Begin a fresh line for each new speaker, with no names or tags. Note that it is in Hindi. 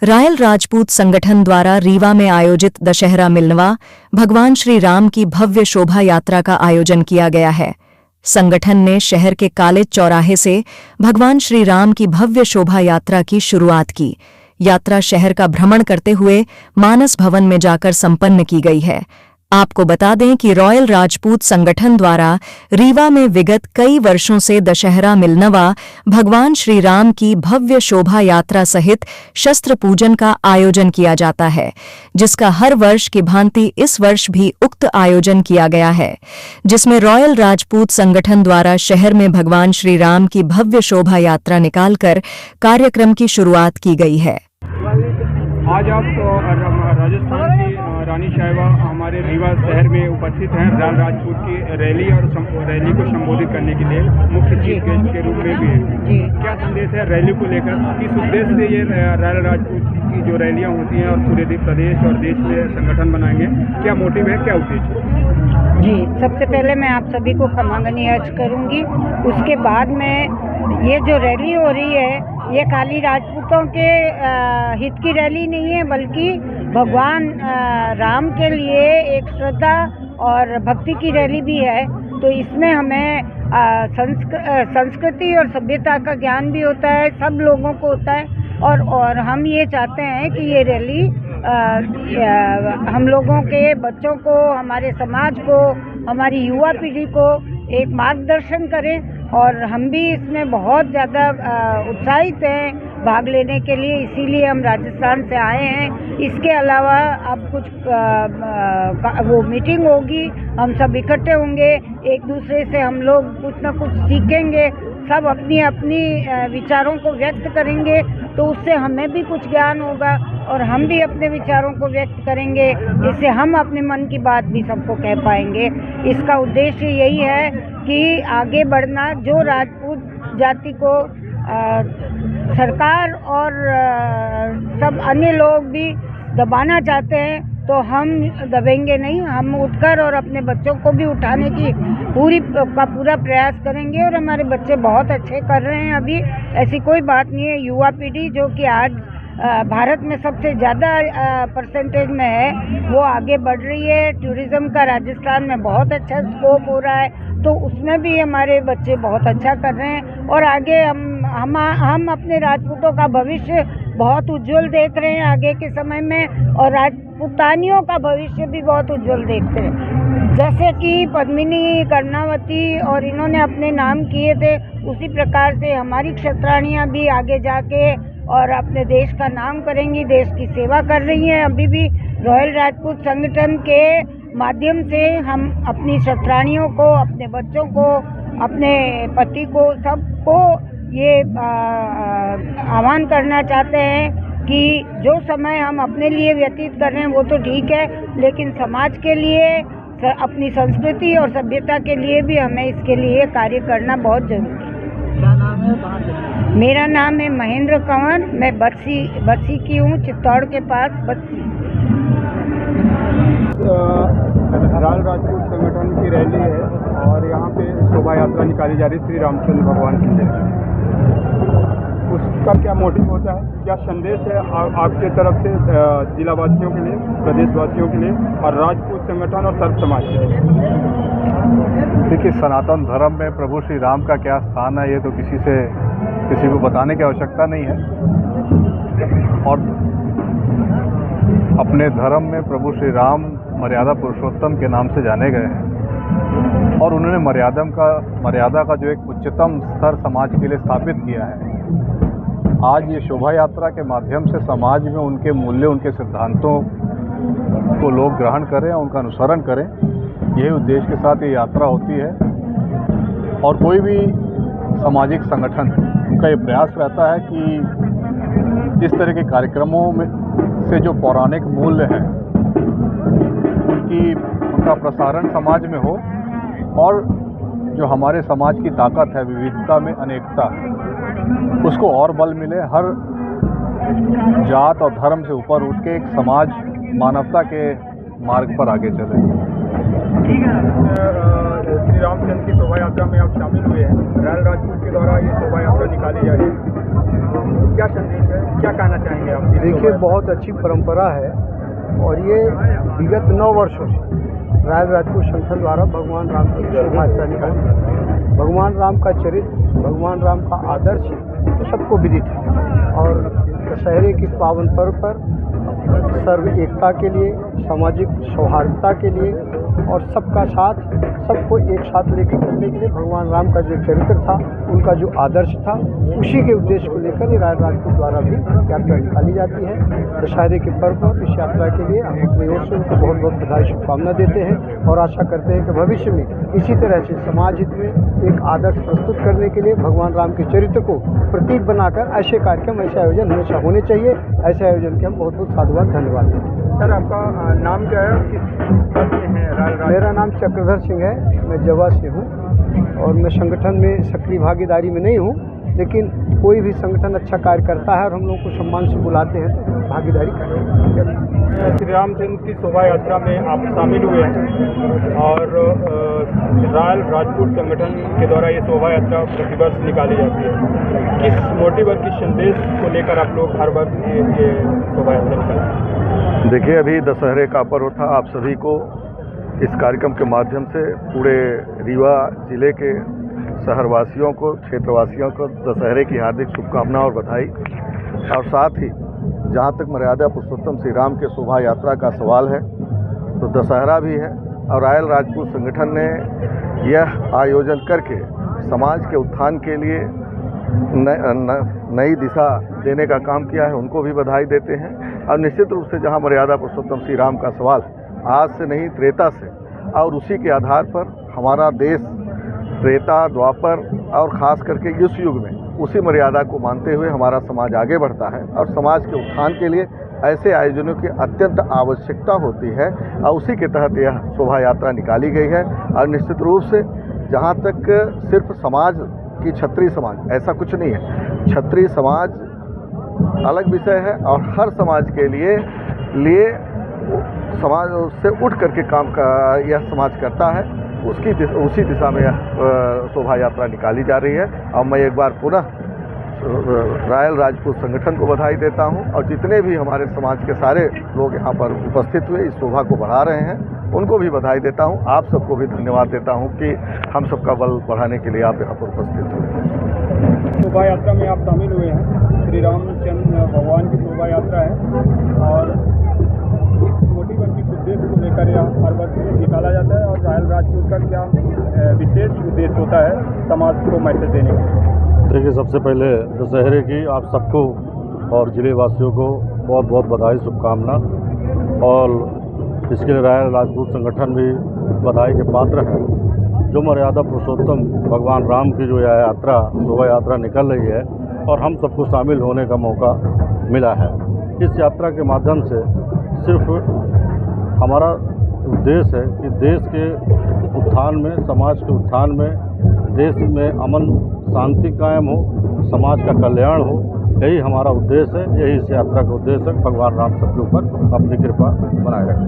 रायल राजपूत संगठन द्वारा रीवा में आयोजित दशहरा मिलनवा भगवान श्री राम की भव्य शोभा यात्रा का आयोजन किया गया है। संगठन ने शहर के कॉलेज चौराहे से भगवान श्री राम की भव्य शोभा यात्रा की शुरुआत की। यात्रा शहर का भ्रमण करते हुए मानस भवन में जाकर संपन्न की गई है। आपको बता दें कि रॉयल राजपूत संगठन द्वारा रीवा में विगत कई वर्षों से दशहरा मिलनवा भगवान श्री राम की भव्य शोभा यात्रा सहित शस्त्र पूजन का आयोजन किया जाता है, जिसका हर वर्ष की भांति इस वर्ष भी उक्त आयोजन किया गया है, जिसमें रॉयल राजपूत संगठन द्वारा शहर में भगवान श्री राम की भव्य शोभा यात्रा निकालकर कार्यक्रम की शुरुआत की गई है।
आज आप राजस्थान की रानी साहिबा हमारे रीवा शहर में उपस्थित हैं। रायल राजपूत की रैली और रैली को संबोधित करने के लिए मुख्य चीफ गेस्ट के रूप में भी है। क्या संदेश है रैली को लेकर? किस उद्देश्य से ये रायल राजपूत की जो रैलियां होती हैं और पूरे प्रदेश और देश में संगठन बनाएंगे, क्या मोटिव है, क्या उद्देश्य?
जी, सबसे पहले मैं आप सभी को खमागनी अर्ज करूंगी। उसके बाद में ये जो रैली हो रही है, ये खाली राजपूतों के हित की रैली नहीं है, बल्कि भगवान राम के लिए एक श्रद्धा और भक्ति की रैली भी है। तो इसमें हमें संस्कृति और सभ्यता का ज्ञान भी होता है, सब लोगों को होता है। और हम ये चाहते हैं कि ये रैली हम लोगों के बच्चों को, हमारे समाज को, हमारी युवा पीढ़ी को एक मार्गदर्शन करें। और हम भी इसमें बहुत ज़्यादा उत्साहित हैं भाग लेने के लिए, इसीलिए हम राजस्थान से आए हैं। इसके अलावा अब कुछ वो मीटिंग होगी, हम सब इकट्ठे होंगे, एक दूसरे से हम लोग कुछ ना कुछ सीखेंगे, सब अपनी अपनी विचारों को व्यक्त करेंगे, तो उससे हमें भी कुछ ज्ञान होगा और हम भी अपने विचारों को व्यक्त करेंगे। इससे हम अपने मन की बात भी सबको कह पाएंगे। इसका उद्देश्य यही है कि आगे बढ़ना, जो राजपूत जाति को सरकार और सब अन्य लोग भी दबाना चाहते हैं, तो हम दबेंगे नहीं। हम उठकर और अपने बच्चों को भी उठाने की पूरा प्रयास करेंगे। और हमारे बच्चे बहुत अच्छे कर रहे हैं अभी, ऐसी कोई बात नहीं है। युवा पीढ़ी जो कि आज भारत में सबसे ज़्यादा परसेंटेज में है, वो आगे बढ़ रही है। टूरिज़्म का राजस्थान में बहुत अच्छा स्कोप हो रहा है, तो उसमें भी हमारे बच्चे बहुत अच्छा कर रहे हैं। और आगे हम अपने राजपूतों का भविष्य बहुत उज्जवल देख रहे हैं आगे के समय में, और राजपूतानियों का भविष्य भी बहुत उज्जवल देखते हैं। जैसे कि पद्मिनी, कर्णावती और इन्होंने अपने नाम किए थे, उसी प्रकार से हमारी क्षत्राणियाँ भी आगे जाके और अपने देश का नाम करेंगी, देश की सेवा कर रही हैं। अभी भी रॉयल राजपूत संगठन के माध्यम से हम अपनी क्षत्राणियों को, अपने बच्चों को, अपने पति को, सबको ये आह्वान करना चाहते हैं कि जो समय हम अपने लिए व्यतीत कर रहे हैं वो तो ठीक है, लेकिन समाज के लिए, अपनी संस्कृति और सभ्यता के लिए भी हमें इसके लिए कार्य करना बहुत जरूरी है।
क्या नाम है?
मेरा नाम है महेंद्र कंवर, मैं बस्सी की हूँ, चित्तौड़ के पास बस्सी।
रायल राजपूत संगठन की रैली है और यहाँ पे शोभा यात्रा निकाली जा रही है श्री रामचंद्र भगवान की जय। उसका क्या मोटिव होता है, क्या संदेश है आपके तरफ से जिलावासियों के लिए, प्रदेशवासियों के लिए और राजपूत संगठन और सर्व समाज के लिए?
देखिए, सनातन धर्म में प्रभु श्री राम का क्या स्थान है, ये तो किसी को बताने की आवश्यकता नहीं है। और अपने धर्म में प्रभु श्री राम मर्यादा पुरुषोत्तम के नाम से जाने गए हैं और उन्होंने मर्यादा का जो एक उच्चतम स्तर समाज के लिए स्थापित किया है। आज ये शोभा यात्रा के माध्यम से समाज में उनके मूल्य, उनके सिद्धांतों को लोग ग्रहण करें, उनका अनुसरण करें, यही उद्देश्य के साथ ये यात्रा होती है। और कोई भी सामाजिक संगठन, उनका ये प्रयास रहता है कि इस तरह के कार्यक्रमों में से जो पौराणिक मूल्य हैं उनका प्रसारण समाज में हो, और जो हमारे समाज की ताकत है विविधता में अनेकता, उसको और बल मिले। हर जात और धर्म से ऊपर उठ के एक समाज मानवता के मार्ग पर आगे चले।
ठीक है। रामचंद्र की शोभा यात्रा में आप शामिल हुए हैं। रायल राजपूत के द्वारा ये शोभा यात्रा निकाली जा रही है, क्या संदेश है, क्या कहना चाहेंगे आप?
देखिए, बहुत अच्छी परंपरा है और ये विगत 9 वर्षों से रायल राजपूत संगठन द्वारा भगवान राम की शोभा यात्रा निकाली जाती है। भगवान राम का चरित्र, भगवान राम का आदर्श तो सबको विदित है और दशहरे के इस पावन पर्व पर सर्व एकता के लिए, सामाजिक सौहार्दता के लिए और सबका साथ, सबको एक साथ लेकर चलने के लिए भगवान राम का जो चरित्र था, उनका जो आदर्श था, उसी के उद्देश्य को लेकर ये रायल राजपूत द्वारा भी यात्रा निकाली जाती है। दशहरे के पर्व पर इस यात्रा के लिए हम अपनी ओर से उनको बहुत बहुत बधाई शुभकामना देते हैं और आशा करते हैं कि भविष्य में इसी तरह से समाज हित में एक आदर्श प्रस्तुत करने के लिए भगवान राम के चरित्र को प्रतीक बनाकर ऐसे कार्यक्रम, ऐसे आयोजन हमेशा होने चाहिए। ऐसे आयोजन के हम बहुत बहुत साधुवाद धन्यवाद देते हैं।
सर, आपका नाम क्या है और किस पद में है रायल राजपूत?
मेरा नाम चक्रधर सिंह है, मैं जवा से हूँ और मैं संगठन में सक्रिय भागीदारी में नहीं हूँ, लेकिन कोई भी संगठन अच्छा कार्य करता है और हम लोग को सम्मान से बुलाते हैं तो भागीदारी करते हैं।
श्री रामचंद्र की शोभा यात्रा में आप शामिल हुए हैं और रायल राजपूत संगठन के द्वारा ये शोभा यात्रा प्रतिवर्ष निकाली जाती है। किस मोटिव और किस संदेश को लेकर आप लोग हर वर्ष ये शोभा यात्रा निकालते हैं?
देखिए, अभी दशहरे का पर्व था। आप सभी को इस कार्यक्रम के माध्यम से पूरे रीवा जिले के शहरवासियों को, क्षेत्रवासियों को दशहरे की हार्दिक शुभकामना और बधाई। और साथ ही जहाँ तक मर्यादा पुरुषोत्तम श्री राम के शोभा यात्रा का सवाल है तो दशहरा भी है और रायल राजपूत संगठन ने यह आयोजन करके समाज के उत्थान के लिए नई दिशा देने का काम किया है। उनको भी बधाई देते हैं और निश्चित रूप से जहाँ मर्यादा पुरुषोत्तम श्री राम का सवाल आज से नहीं, त्रेता से, और उसी के आधार पर हमारा देश त्रेता, द्वापर और ख़ास करके इस युग में उसी मर्यादा को मानते हुए हमारा समाज आगे बढ़ता है और समाज के उत्थान के लिए ऐसे आयोजनों की अत्यंत आवश्यकता होती है और उसी के तहत यह शोभा यात्रा निकाली गई है। और निश्चित रूप से जहाँ तक सिर्फ समाज की, क्षत्रिय समाज, ऐसा कुछ नहीं है। क्षत्रिय समाज अलग विषय है और हर समाज के लिए समाज से उठ करके काम का यह समाज करता है, उसी दिशा में यह शोभा यात्रा निकाली जा रही है। और मैं एक बार पुनः रायल राजपूत संगठन को बधाई देता हूं और जितने भी हमारे समाज के सारे लोग यहाँ पर उपस्थित हुए इस शोभा को बढ़ा रहे हैं, उनको भी बधाई देता हूं। आप सबको भी धन्यवाद देता हूं कि हम सबका बल बढ़ाने के लिए आप यहाँ पर उपस्थित हुए।
शोभा यात्रा में आप शामिल हुए हैं। श्री रामचंद्र भगवान की शोभा यात्रा है और इस मोटिव और किस उद्देश्य को लेकर यह हर वर्ष निकाला जाता है और रायल राजपूत का क्या विशेष उद्देश्य होता है समाज को मैसेज देने का?
देखिए, सबसे पहले दशहरे की आप सबको और जिले वासियों को बहुत बहुत बधाई, शुभकामना। और इसके लिए रायल राजपूत संगठन भी बधाई के पात्र है। जो मर्यादा पुरुषोत्तम भगवान राम की जो यह यात्रा, शोभा यात्रा निकल रही है और हम सबको शामिल होने का मौका मिला है। इस यात्रा के माध्यम से सिर्फ हमारा उद्देश्य है कि देश के उत्थान में, समाज के उत्थान में, देश में अमन शांति कायम हो, समाज का कल्याण हो, यही हमारा उद्देश्य है। यही इस यात्रा का उद्देश्य है। भगवान राम सबके ऊपर अपनी कृपा बनाए रखें।